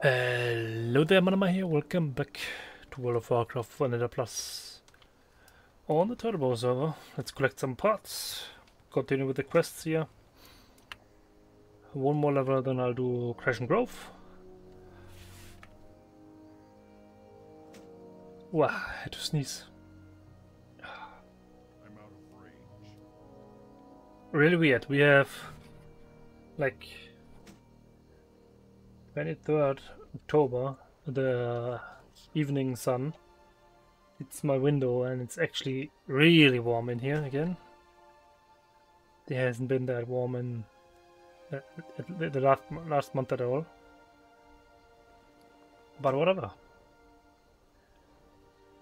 Hello there, Manama here. Welcome back to World of Warcraft Vanilla Plus on the Turbo server. Let's collect some parts. Continue with the quests here. One more level, then I'll do Crash and Grove. Wow, I had to sneeze. I'm out of range. Really weird. We have like 23rd October, the evening sun. It's my window and it's actually really warm in here again. It hasn't been that warm in the last month at all. But whatever.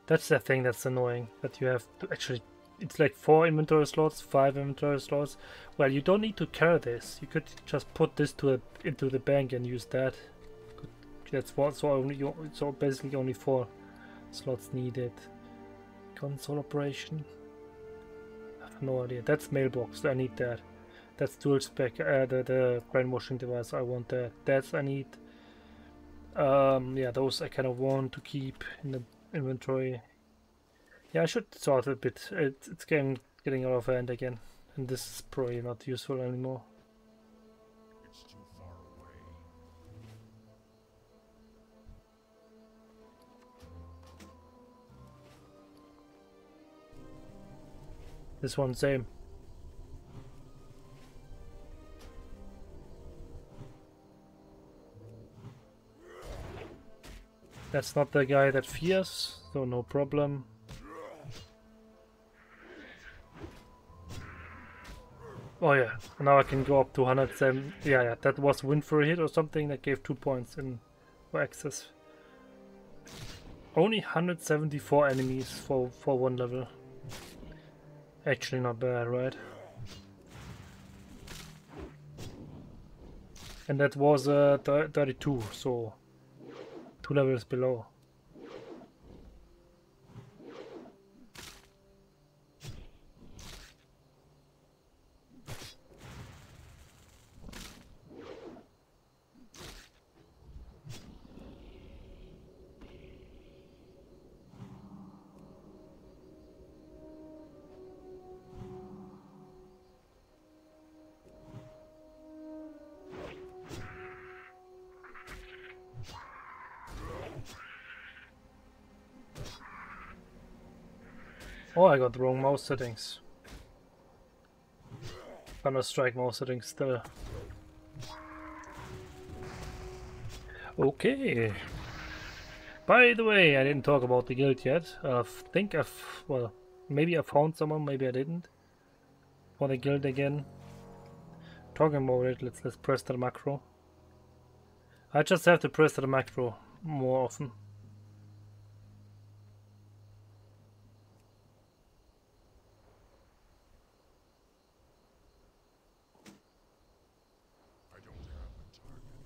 That's the thing that's annoying, that you have to actually, it's like 4 inventory slots, 5 inventory slots. Well, you don't need to carry this. You could just put this into the bank and use that. That's what, so basically only 4 slots needed. Console operation. I have no idea. That's mailbox. I need that. That's dual spec. The brainwashing device. I want that. That's I need. Yeah, those I kind of want to keep in the inventory. Yeah, I should sort a bit. It's getting out of hand again, and this is probably not useful anymore. It's too far away. This one same. That's not the guy that fears, so no problem. Oh yeah, now I can go up to 107. Yeah, that was win for a hit or something that gave 2 points in for access. Only 174 enemies for one level. Actually not bad, right? And that was 32, so 2 levels below. Oh, I got the wrong mouse settings. Counter-Strike mouse settings still. Okay. By the way, I didn't talk about the guild yet. Well, maybe I found someone, maybe I didn't. For the guild again. Talking about it, let's press the macro. I just have to press the macro more often. I don't have a target.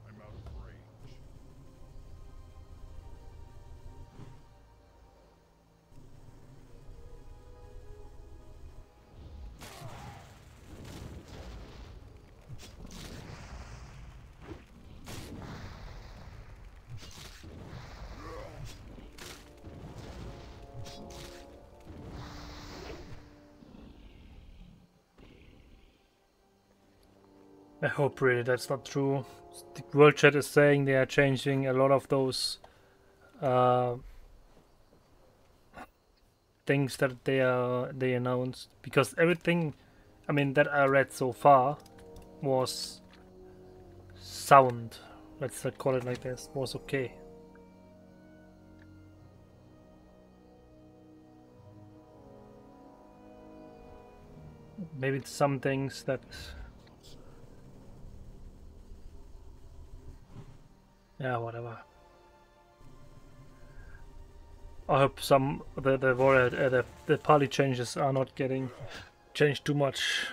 I'm out of range. I hope really that's not true. The world chat is saying they are changing a lot of those things that they announced, because everything, I mean, that I read so far was sound. Let's not call it like this. Was okay. Maybe some things that. Yeah, whatever. I hope some the party changes are not getting changed too much.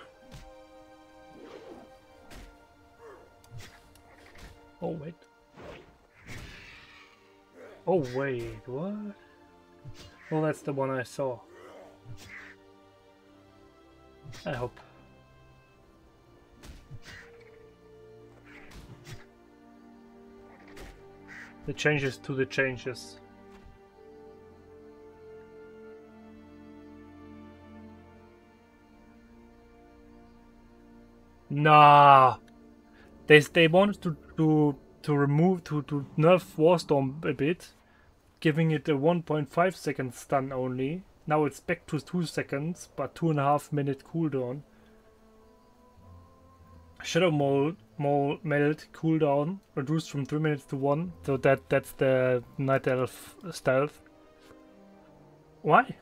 Oh wait. Oh wait, what? Oh, that's the one I saw. I hope. The changes to the changes. Nah, they wanted to remove to nerf Warstorm a bit, giving it a 1.5 second stun only. Now it's back to 2 seconds, but 2.5 minute cooldown. Shadow Melt cooldown reduced from 3 minutes to 1, so that's the Night Elf stealth. Why?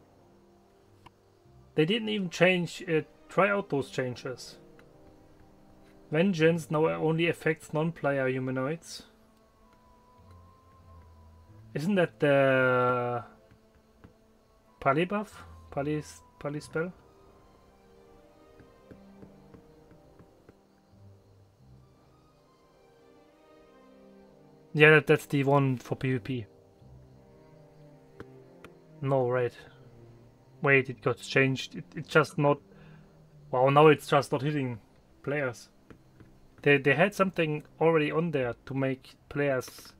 They didn't even change it. Try out those changes. Vengeance now only affects non-player humanoids. Isn't that the Pally buff? Pally spell? Yeah, that's the one for PvP. No, right. Wait, it got changed. It's just not... Wow, now it's just not hitting players. They had something already on there to make players...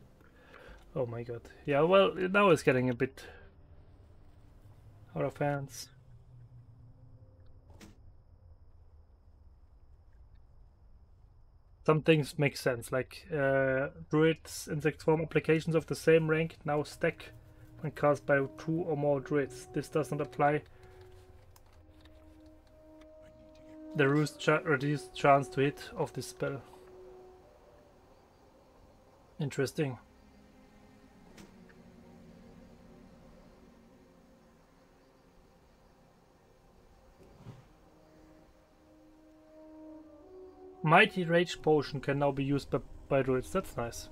Oh my god. Yeah, well, now it's getting a bit out of hands. Some things make sense, like druids insect form applications of the same rank now stack when cast by 2 or more druids. This does not apply. The reduced chance to hit of this spell. Interesting. Mighty Rage Potion can now be used by druids. That's nice.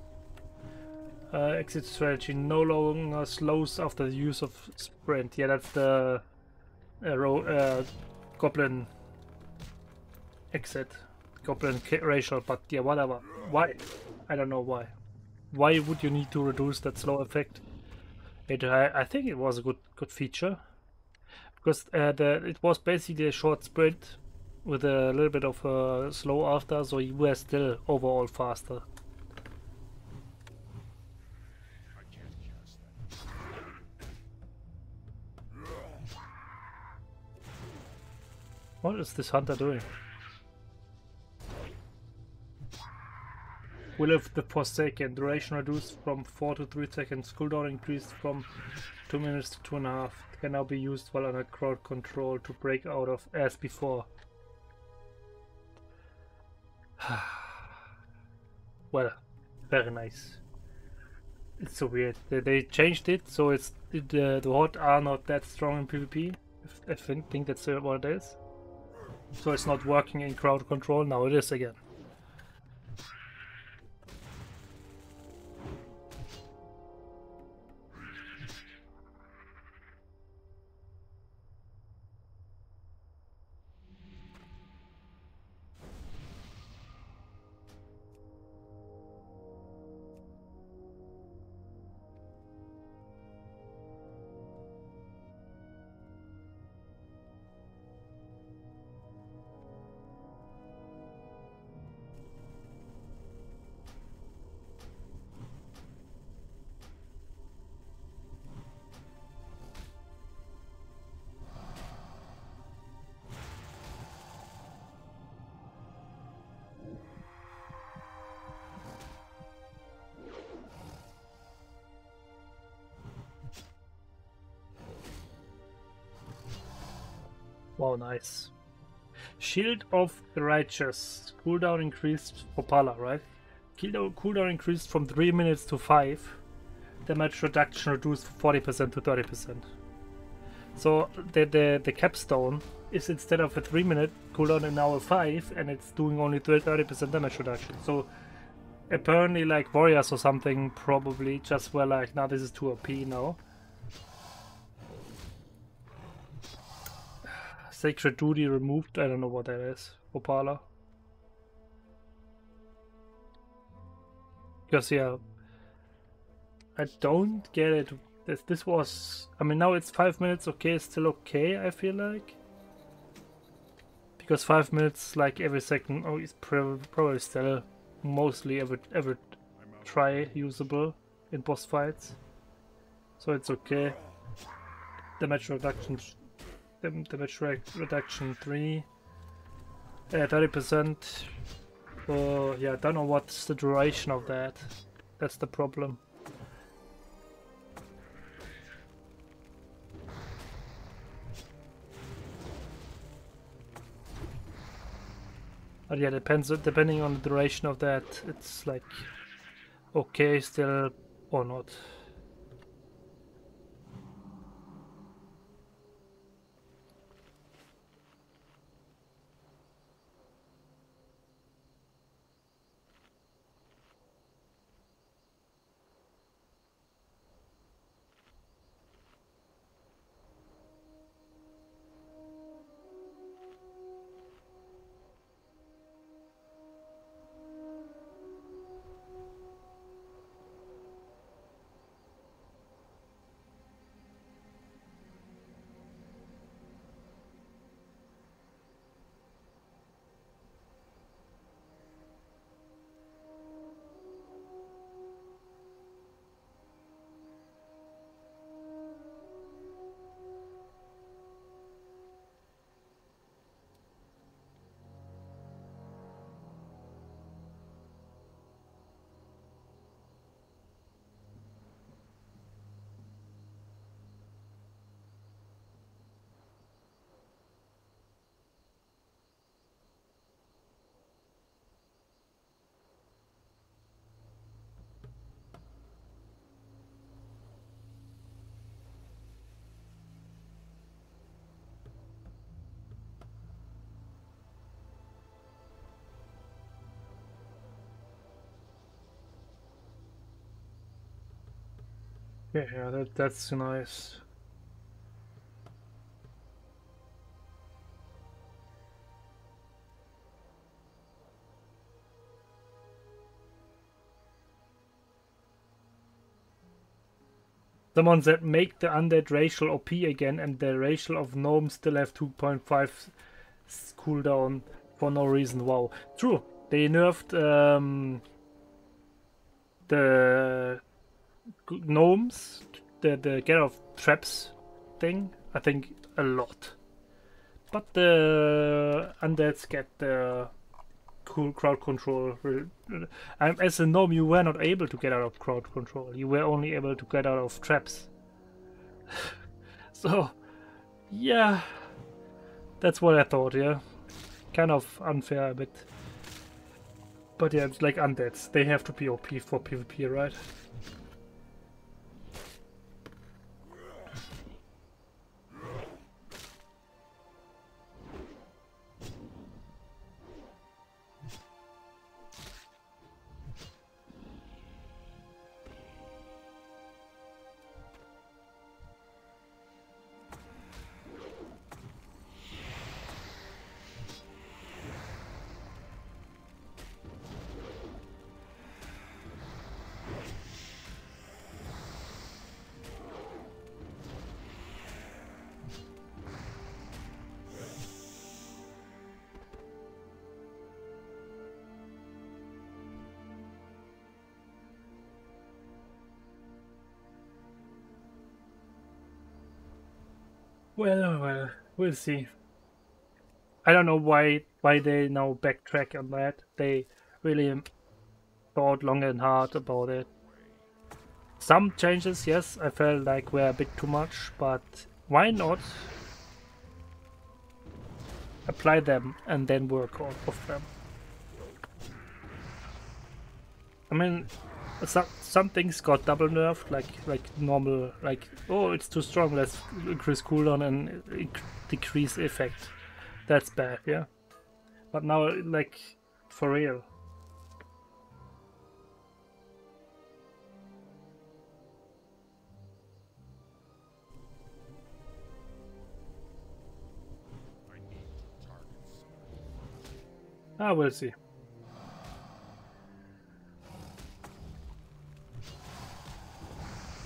Exit strategy no longer slows after the use of sprint. Yeah, that's the goblin exit. Goblin racial, but yeah, whatever. Why? I don't know why. Why would you need to reduce that slow effect? I think it was a good feature. Because it was basically a short sprint with a little bit of a slow after, so you were still overall faster. I can't cast that. What is this hunter doing? Will of the Forsaken. Duration reduced from 4 to 3 seconds. Cooldown increased from 2 minutes to 2.5. Can now be used while under crowd control to break out of as before. Well, very nice. It's so weird. They changed it so the Horde are not that strong in PvP. I think that's what it is. So it's not working in crowd control. Now it is again. Wow, nice. Shield of the Righteous. Cooldown increased for Pala, right? Cooldown increased from 3 minutes to 5. Damage reduction reduced from 40% to 30%. So the capstone is instead of a 3-minute cooldown and now a 5, and it's doing only 30% damage reduction. So apparently like warriors or something probably just were like, nah, this is too OP now. Sacred Duty removed. I don't know what that is. Opala. Because yeah, I don't get it. This was, I mean, now it's 5 minutes. Okay, it's still okay, I feel like. Because 5 minutes, like every second, oh, is probably still mostly ever try usable in boss fights. So it's okay. Damage reduction, reduction 3, 30%. Oh yeah, I don't know what's the duration of that. That's the problem. But yeah, depending on the duration of that, it's like okay still or not. Yeah, that's nice. Someone said make the undead racial OP again, and the racial of gnomes still have 2.5 cooldown for no reason. Wow, true. They nerfed the gnomes, the get off traps thing. I think a lot, but the undeads get the cool crowd control. As a gnome, you were not able to get out of crowd control. You were only able to get out of traps. So, yeah, that's what I thought. Yeah, kind of unfair a bit. But yeah, it's like undeads. They have to be OP for PvP, right? Well, we'll see. I don't know why they now backtrack on that. They really thought long and hard about it. Some changes, yes, I felt like were a bit too much, but why not apply them and then work off of them? I mean, some things got double nerfed, like normal, like oh it's too strong, let's increase cooldown and decrease effect. That's bad, yeah. But now, like, for real. We'll see.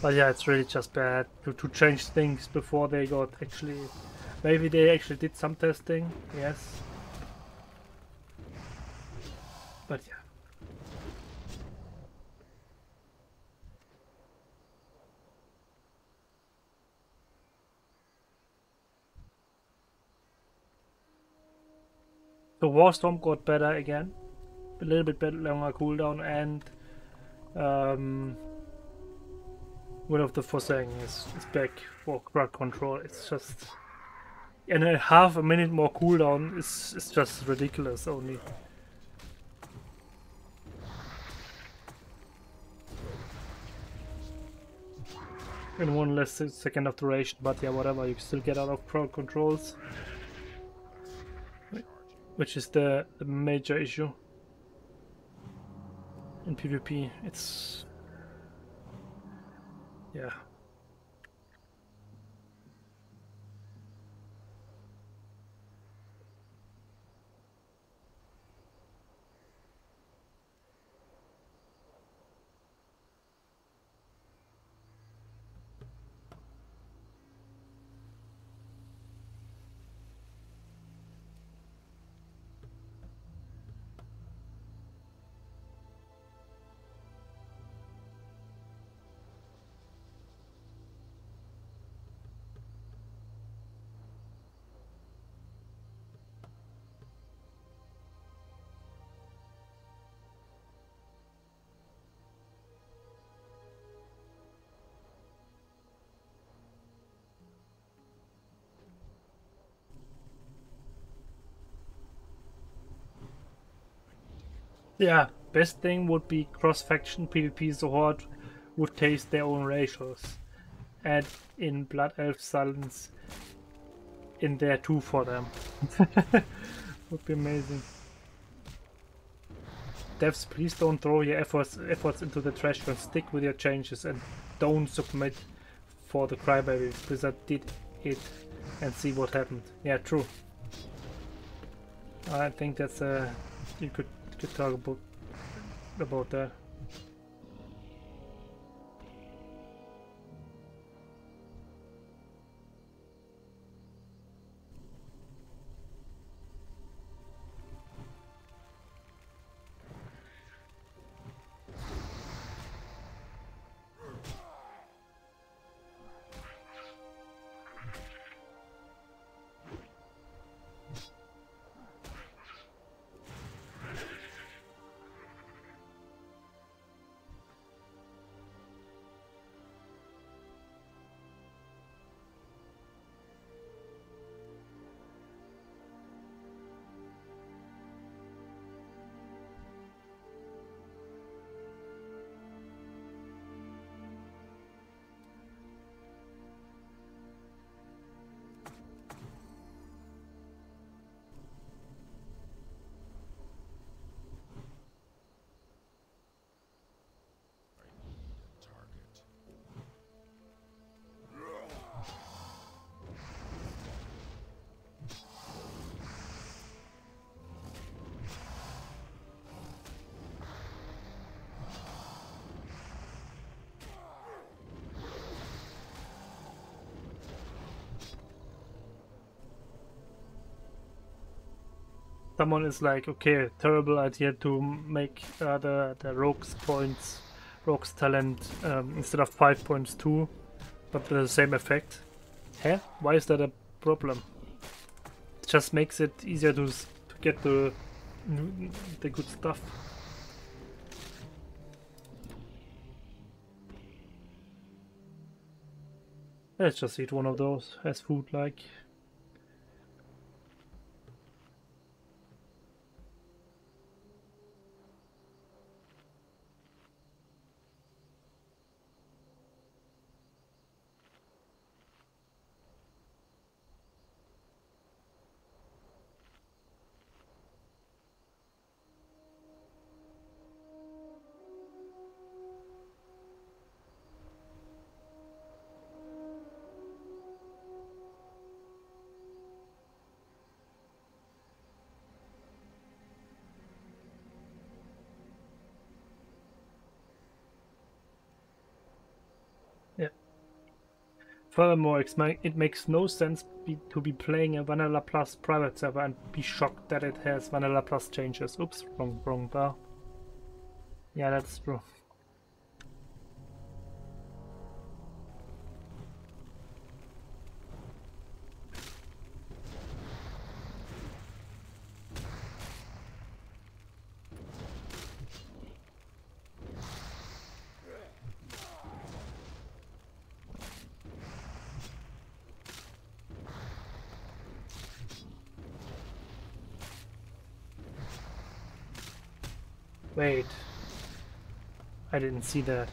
But yeah, it's really just bad to change things before they got actually... Maybe they actually did some testing, yes. But yeah. The Warstorm got better again. A little bit better, longer cooldown, and Will of the Forsaken is back for crowd control. It's just... And a half a minute more cooldown is just ridiculous only. And one less second of duration, but yeah, whatever, you still get out of crowd controls. Which is the major issue in PvP. It's... yeah. Yeah, best thing would be cross-faction PvP, so Horde would taste their own ratios. Add in Blood Elf Silence in there too for them. Would be amazing. Devs, please don't throw your efforts into the trash can. Stick with your changes and don't submit for the crybaby. Blizzard did it and see what happened. Yeah, true. I think that's you could talk about that. Target. Someone is like, okay, terrible idea to make the rogue's talent instead of 5 points 2, but with the same effect. Huh? Why is that a problem? It just makes it easier to get the good stuff. Let's just eat one of those as food, like. Furthermore, it makes no sense to be playing a Vanilla Plus private server and be shocked that it has Vanilla Plus changes. Oops, wrong bar. Yeah, that's true. Wait, I didn't see that.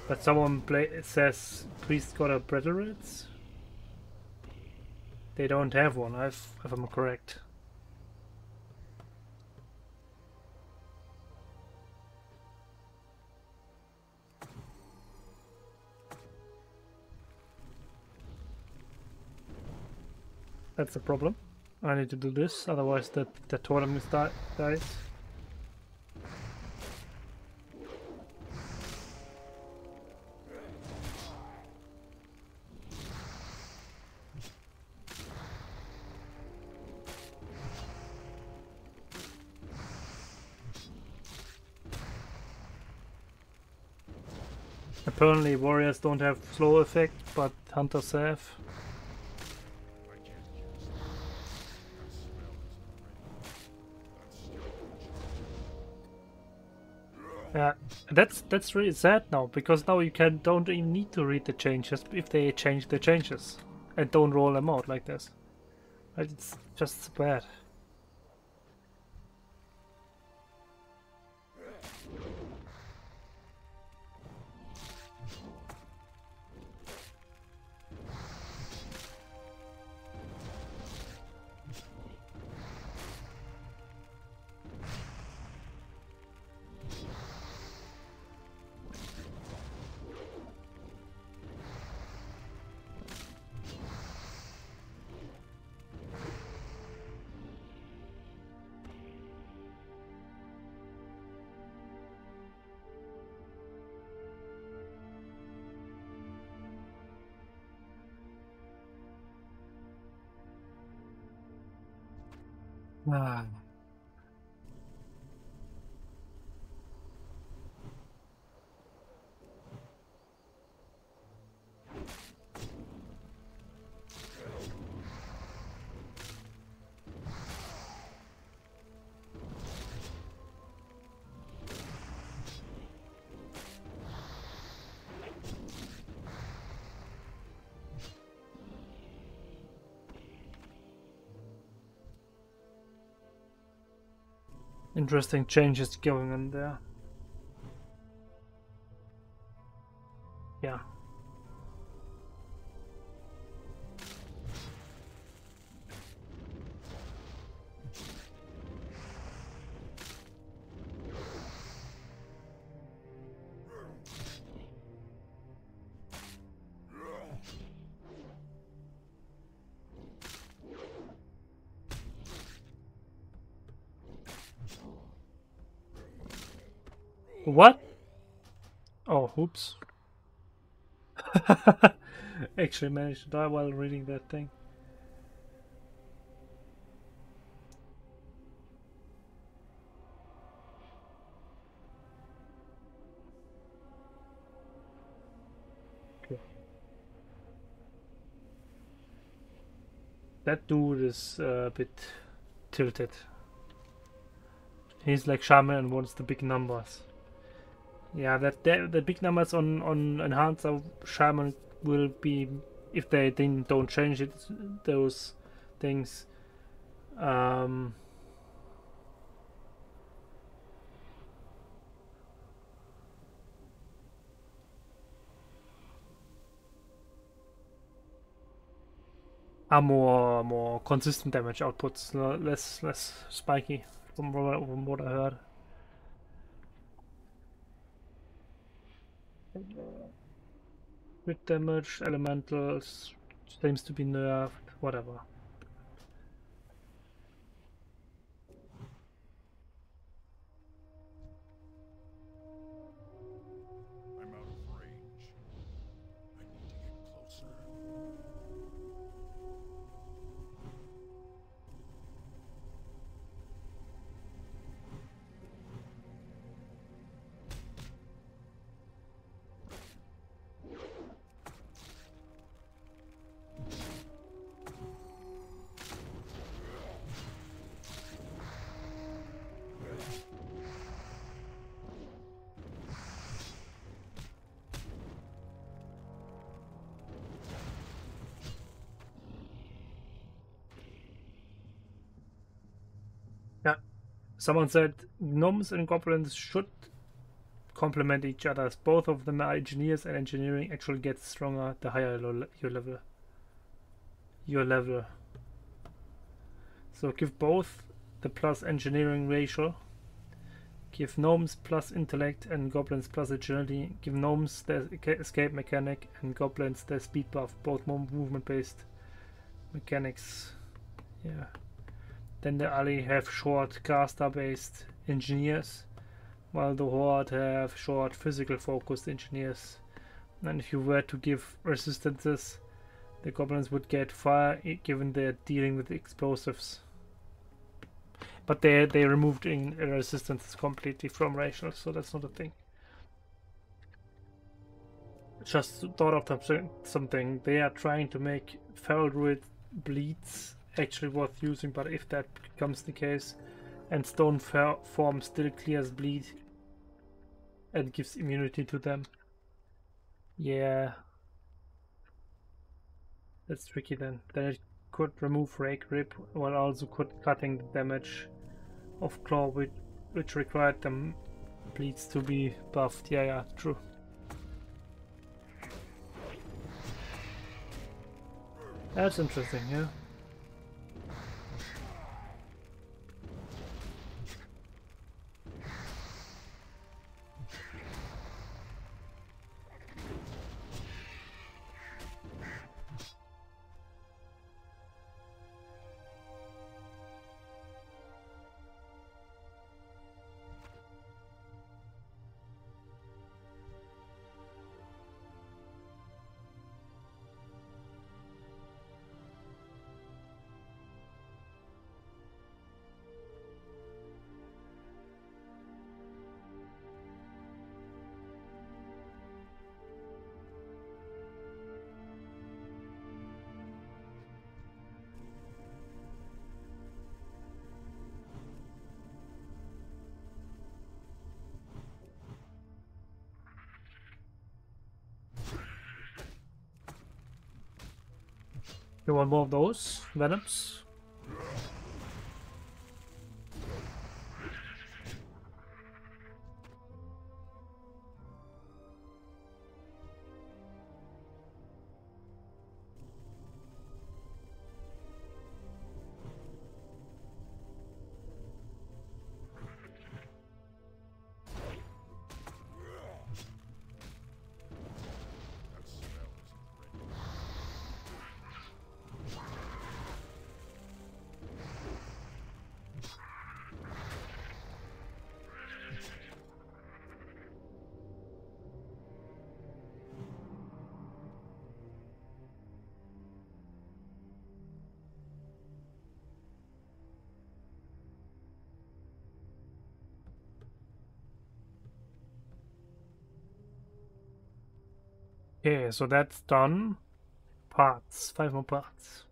But someone says priest got a preterite? They don't have one, if I'm correct. That's a problem. I need to do this, otherwise the totem dies. Apparently warriors don't have slow effect, but hunters have. I can't cast that. That spell is already. Yeah, that's really sad now, because now you don't even need to read the changes if they change the changes and don't roll them out like this. It's just bad. Ah. Interesting changes going on there. Yeah. What? Oh, oops. Actually managed to die while reading that thing. Okay. That dude is a bit tilted. He's like Shaman and wants the big numbers. Yeah, the big numbers on enhancer Shaman will be, if they don't change it, those things. Are more consistent damage outputs, less spiky from what I heard. Crit damage, elementals seems to be nerfed, whatever. I'm out of range. Yeah. Someone said gnomes and goblins should complement each other. As both of them are engineers, and engineering actually gets stronger the higher your level. Your level. So give both the plus engineering ratio. Give gnomes plus intellect and goblins plus agility. Give gnomes the escape mechanic and goblins the speed buff. Both movement based mechanics. Yeah. Then the alley have short caster based engineers, while the horde have short physical focused engineers. And if you were to give resistances, the goblins would get fire given they're dealing with explosives. But they removed in resistance completely from racial, so that's not a thing. Just thought of something. They are trying to make feral druid bleeds actually worth using, but if that becomes the case, and stone form still clears bleed and gives immunity to them. Yeah, that's tricky then. Then it could remove rake rip while also cutting the damage of claw, which required them bleeds to be buffed. Yeah, true. That's interesting, yeah. You want more of those venoms? Okay, so that's done. Parts, 5 more parts.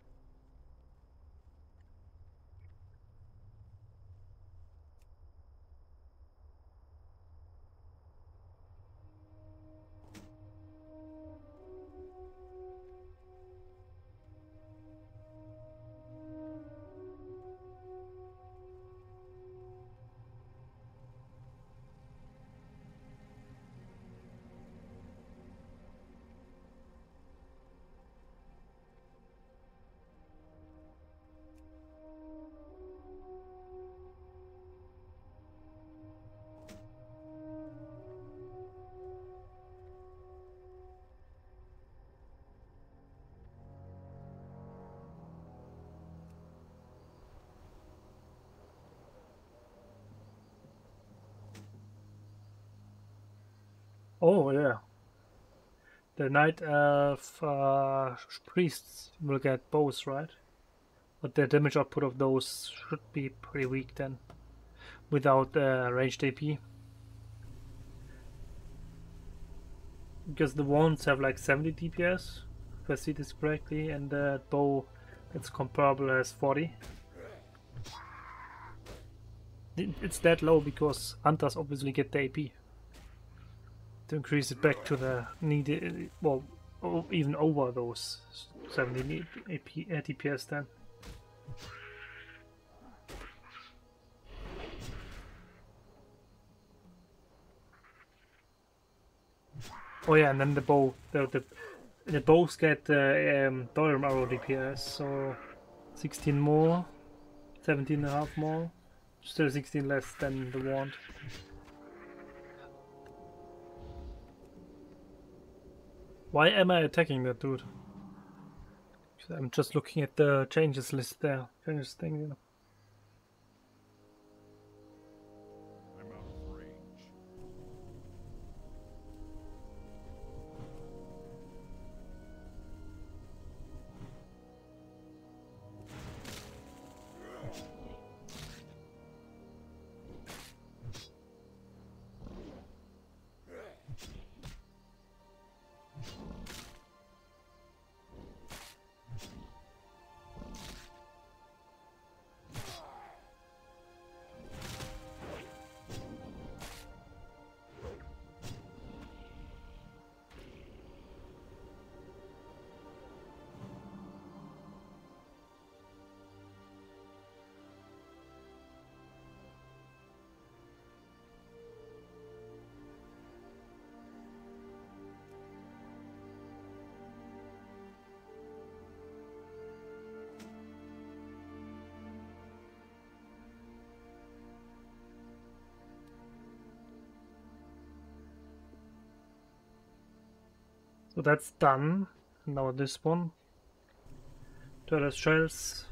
Oh yeah, the Night Elf priests will get bows, right? But the damage output of those should be pretty weak then, without ranged AP. Because the wands have like 70 DPS, if I see this correctly, and the bow that's comparable has 40. It's that low because hunters obviously get the AP. To increase it back to the needed, well, even over those 70 DPS then. Oh yeah, and then the bow. The bows get dollar arrow DPS, so 16 more, 17 and a half more, still 16 less than the wand. Why am I attacking that dude? I'm just looking at the changes list there. Changes thing, you know. I'm out of range. So that's done. Now this one. Turtle shells.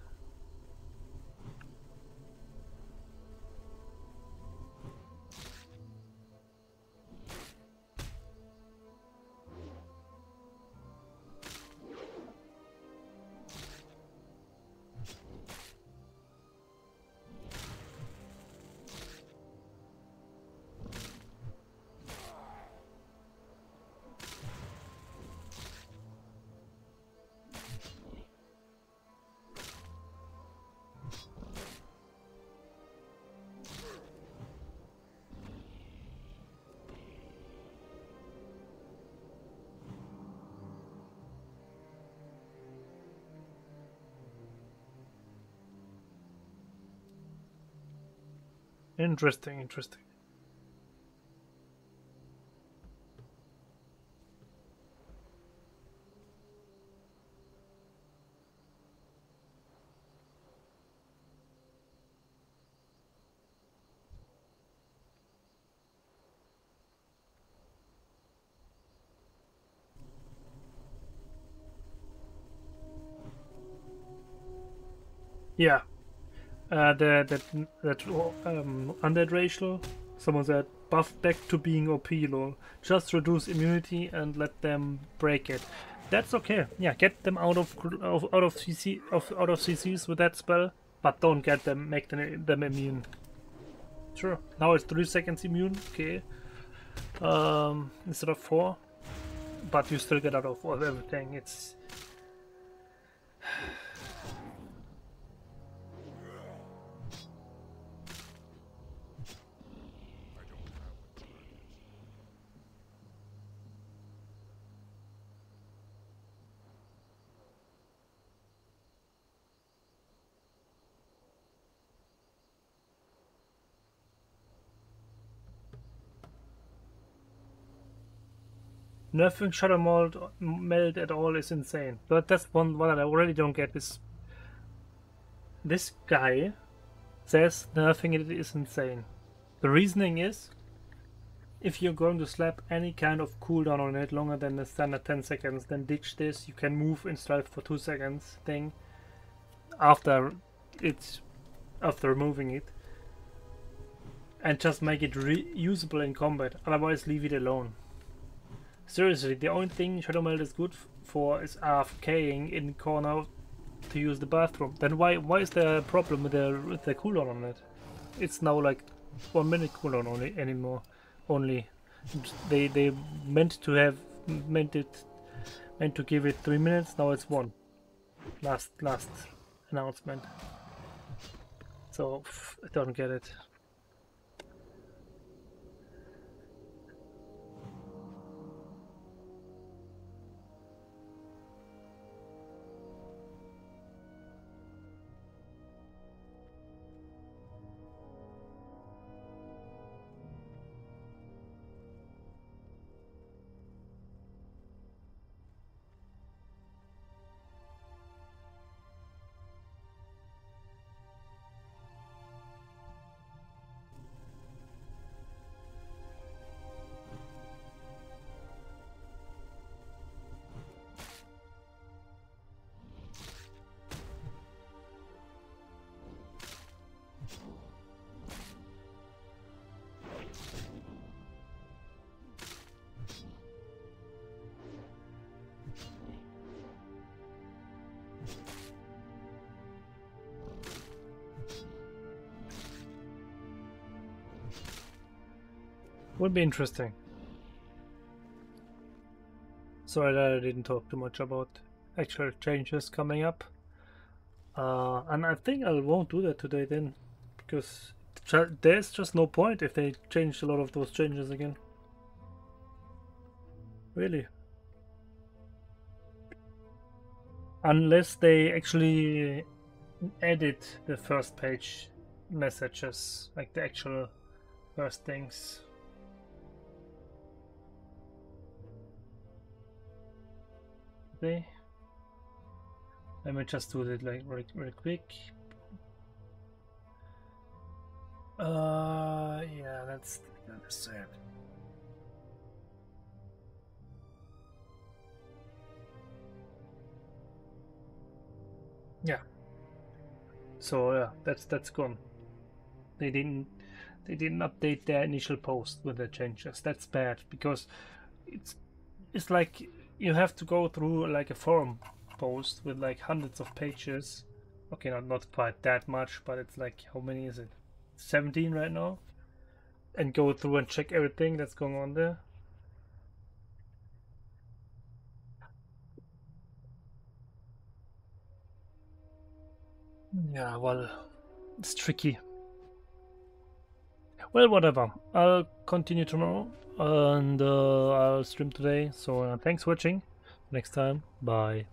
Interesting, interesting. Yeah. That undead racial. Someone said buff back to being OP lol. Just reduce immunity and let them break it. That's okay. Yeah, get them out of CCs with that spell, but don't get them them immune. Sure. Now it's 3 seconds immune. Okay. Instead of 4, but you still get out of everything. It's I don't have a target. nerfing Shadow Meld at all is insane. But that's one what I already don't get is this guy says nerfing it is insane. The reasoning is if you're going to slap any kind of cooldown on it longer than the standard 10 seconds, then ditch this. You can move in stealth for 2 seconds thing after removing it, and just make it usable in combat. Otherwise, leave it alone. Seriously, the only thing Shadow Meld is good for is AFKing in corner to use the bathroom. Then why is there a problem with the cooldown on it? It's now like 1 minute cooldown only. They meant to give it 3 minutes. Now it's 1. Last announcement. So I don't get it. Would be interesting. Sorry that I didn't talk too much about actual changes coming up. And I think I won't do that today then, because there's just no point if they change a lot of those changes again. Really. Unless they actually edit the first page messages, like the actual first things. Let me just do it like really quick. Yeah, that's it. Yeah. So yeah, that's gone. They didn't update their initial post with the changes. That's bad because it's like you have to go through like a forum post with like hundreds of pages. Okay, not quite that much, but it's like, how many is it? 17 right now? And go through and check everything that's going on there. Yeah, well, it's tricky. Well, whatever. I'll continue tomorrow and I'll stream today. So thanks for watching. Next time. Bye.